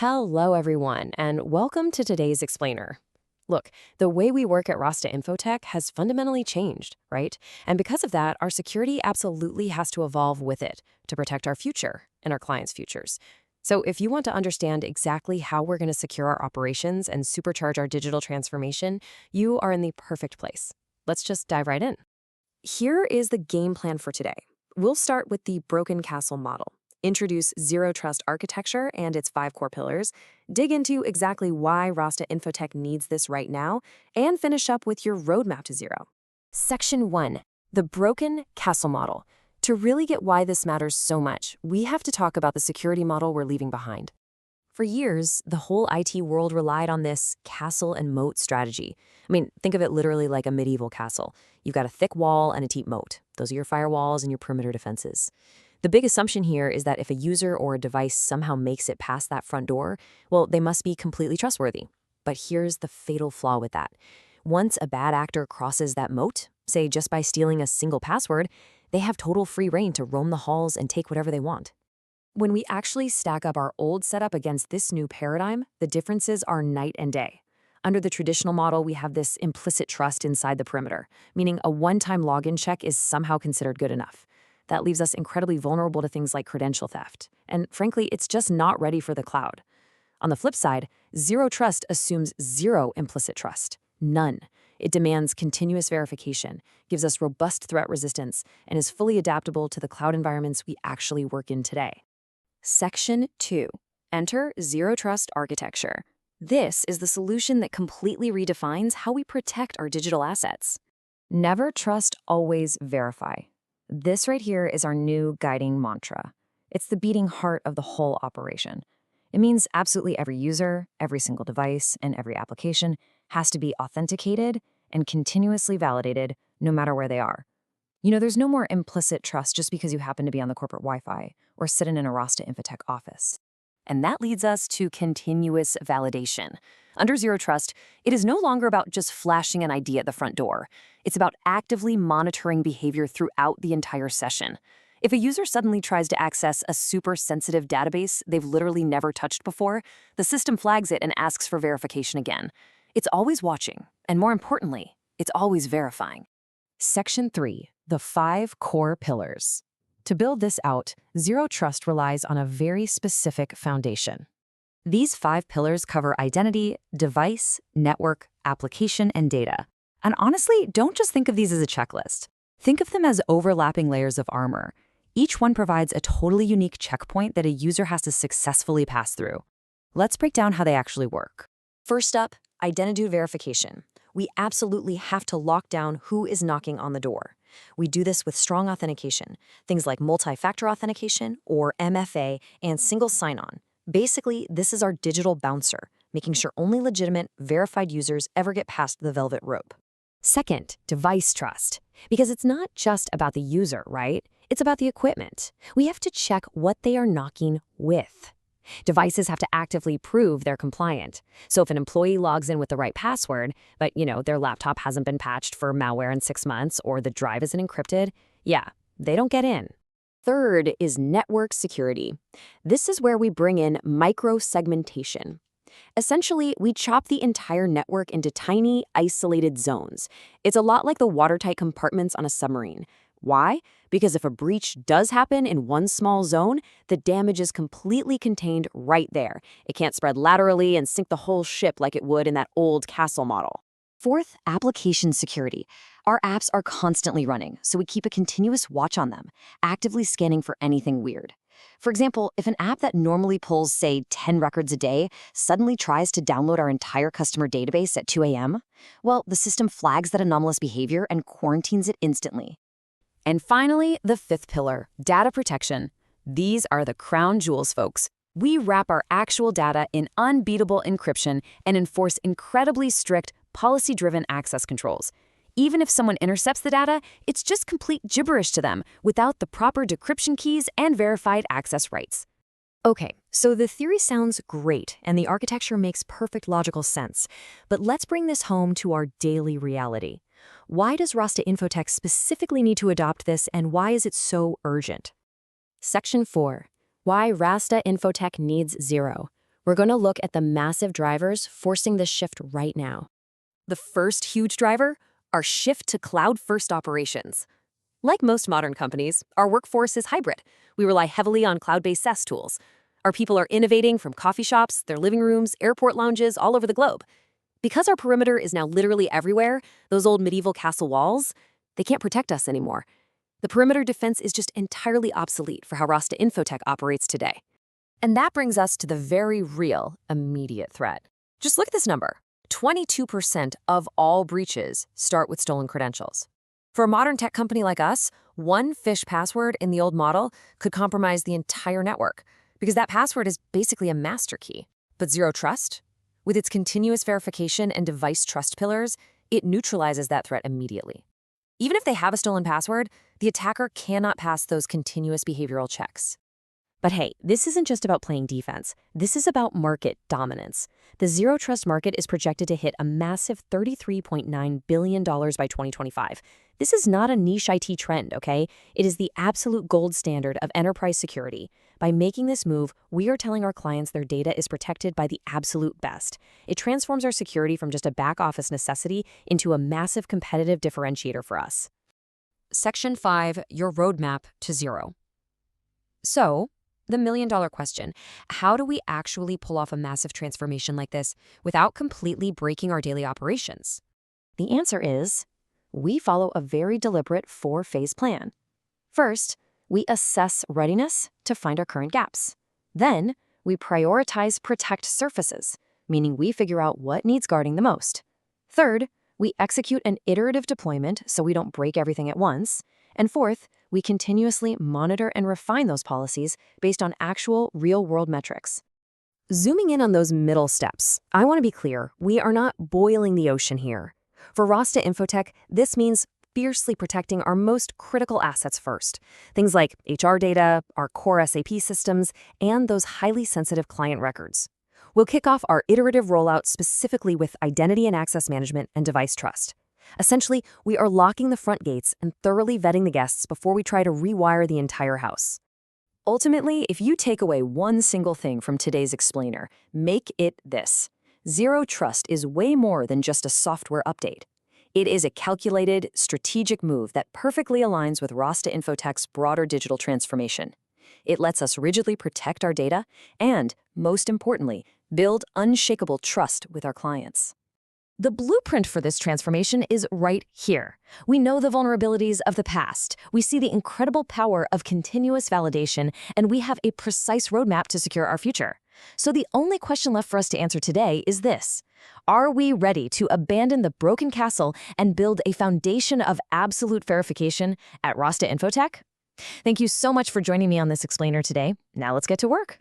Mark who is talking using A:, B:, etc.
A: Hello, everyone, and welcome to today's explainer. Look, the way we work at Rasta Infotech has fundamentally changed, right? And because of that, our security absolutely has to evolve with it to protect our future and our clients' futures. So if you want to understand exactly how we're going to secure our operations and supercharge our digital transformation, you are in the perfect place. Let's just dive right in. Here is the game plan for today. We'll start with the broken castle model. Introduce Zero Trust architecture and its 5 core pillars, dig into exactly why Rasta Infotech needs this right now, and finish up with your roadmap to zero. Section 1. The broken castle model. To really get why this matters so much, we have to talk about the security model we're leaving behind. For years, the whole IT world relied on this castle and moat strategy. I mean, think of it literally like a medieval castle. You've got a thick wall and a deep moat. Those are your firewalls and your perimeter defenses. The big assumption here is that if a user or a device somehow makes it past that front door, well, they must be completely trustworthy. But here's the fatal flaw with that. Once a bad actor crosses that moat, say just by stealing a single password, they have total free rein to roam the halls and take whatever they want. When we actually stack up our old setup against this new paradigm, the differences are night and day. Under the traditional model, we have this implicit trust inside the perimeter, meaning a one-time login check is somehow considered good enough. That leaves us incredibly vulnerable to things like credential theft. And frankly, it's just not ready for the cloud. On the flip side, Zero Trust assumes zero implicit trust, none. It demands continuous verification, gives us robust threat resistance, and is fully adaptable to the cloud environments we actually work in today. Section 2. Enter Zero Trust architecture. This is the solution that completely redefines how we protect our digital assets. Never trust, always verify. This right here is our new guiding mantra. It's the beating heart of the whole operation. It means absolutely every user, every single device, and every application has to be authenticated and continuously validated no matter where they are. You know, there's no more implicit trust just because you happen to be on the corporate Wi-Fi or sit in a Rasta Infotech office. And that leads us to continuous validation. Under Zero Trust, it is no longer about just flashing an ID at the front door. It's about actively monitoring behavior throughout the entire session. If a user suddenly tries to access a super sensitive database they've literally never touched before, the system flags it and asks for verification again. It's always watching, and more importantly, it's always verifying. Section 3. The 5 core pillars. To build this out, Zero Trust relies on a very specific foundation. These 5 pillars cover identity, device, network, application, and data. And honestly, don't just think of these as a checklist. Think of them as overlapping layers of armor. Each one provides a totally unique checkpoint that a user has to successfully pass through. Let's break down how they actually work. First up, identity verification. We absolutely have to lock down who is knocking on the door. We do this with strong authentication, things like multi-factor authentication, or MFA, and single sign-on. Basically, this is our digital bouncer, making sure only legitimate, verified users ever get past the velvet rope. Second, device trust. Because it's not just about the user, right? It's about the equipment. We have to check what they are knocking with. Devices have to actively prove they're compliant. So if an employee logs in with the right password, but their laptop hasn't been patched for malware in 6 months or the drive isn't encrypted, yeah, they don't get in. Third is network security. This is where we bring in micro-segmentation. Essentially, we chop the entire network into tiny, isolated zones. It's a lot like the watertight compartments on a submarine. Why? Because if a breach does happen in one small zone, the damage is completely contained right there. It can't spread laterally and sink the whole ship like it would in that old castle model. Fourth, application security. Our apps are constantly running, so we keep a continuous watch on them, actively scanning for anything weird. For example, if an app that normally pulls, say, 10 records a day suddenly tries to download our entire customer database at 2 a.m., well, the system flags that anomalous behavior and quarantines it instantly. And finally, the 5th pillar, data protection. These are the crown jewels, folks. We wrap our actual data in unbeatable encryption and enforce incredibly strict, policy-driven access controls. Even if someone intercepts the data, it's just complete gibberish to them without the proper decryption keys and verified access rights. Okay, so the theory sounds great and the architecture makes perfect logical sense, but let's bring this home to our daily reality. Why does Rasta Infotech specifically need to adopt this, and why is it so urgent? Section 4. Why Rasta Infotech needs Zero. We're going to look at the massive drivers forcing this shift right now. The first huge driver, our shift to cloud-first operations. Like most modern companies, our workforce is hybrid. We rely heavily on cloud-based SaaS tools. Our people are innovating from coffee shops, their living rooms, airport lounges, all over the globe. Because our perimeter is now literally everywhere, those old medieval castle walls, they can't protect us anymore. The perimeter defense is just entirely obsolete for how Rasta Infotech operates today. And that brings us to the very real, immediate threat. Just look at this number. 22% of all breaches start with stolen credentials. For a modern tech company like us, one phish password in the old model could compromise the entire network, because that password is basically a master key. But Zero Trust, with its continuous verification and device trust pillars, it neutralizes that threat immediately. Even if they have a stolen password, the attacker cannot pass those continuous behavioral checks. But hey, this isn't just about playing defense. This is about market dominance. The Zero Trust market is projected to hit a massive $33.9 billion by 2025. This is not a niche IT trend, okay? It is the absolute gold standard of enterprise security. By making this move, we are telling our clients their data is protected by the absolute best. It transforms our security from just a back-office necessity into a massive competitive differentiator for us. Section 5, your roadmap to zero. So, the million-dollar question, how do we actually pull off a massive transformation like this without completely breaking our daily operations? The answer is, we follow a very deliberate 4-phase plan. First, we assess readiness to find our current gaps. Then, we prioritize protect surfaces, meaning we figure out what needs guarding the most. Third, we execute an iterative deployment so we don't break everything at once. And fourth, we continuously monitor and refine those policies based on actual real-world metrics. Zooming in on those middle steps, I want to be clear, we are not boiling the ocean here. For Rasta Infotech, this means fiercely protecting our most critical assets first. Things like HR data, our core SAP systems, and those highly sensitive client records. We'll kick off our iterative rollout specifically with identity and access management and device trust. Essentially, we are locking the front gates and thoroughly vetting the guests before we try to rewire the entire house. Ultimately, if you take away one single thing from today's explainer, make it this. Zero Trust is way more than just a software update. It is a calculated, strategic move that perfectly aligns with Rasta Infotech's broader digital transformation. It lets us rigidly protect our data and, most importantly, build unshakable trust with our clients. The blueprint for this transformation is right here. We know the vulnerabilities of the past. We see the incredible power of continuous validation, and we have a precise roadmap to secure our future. So the only question left for us to answer today is this. Are we ready to abandon the broken castle and build a foundation of absolute verification at Rasta Infotech? Thank you so much for joining me on this explainer today. Now let's get to work.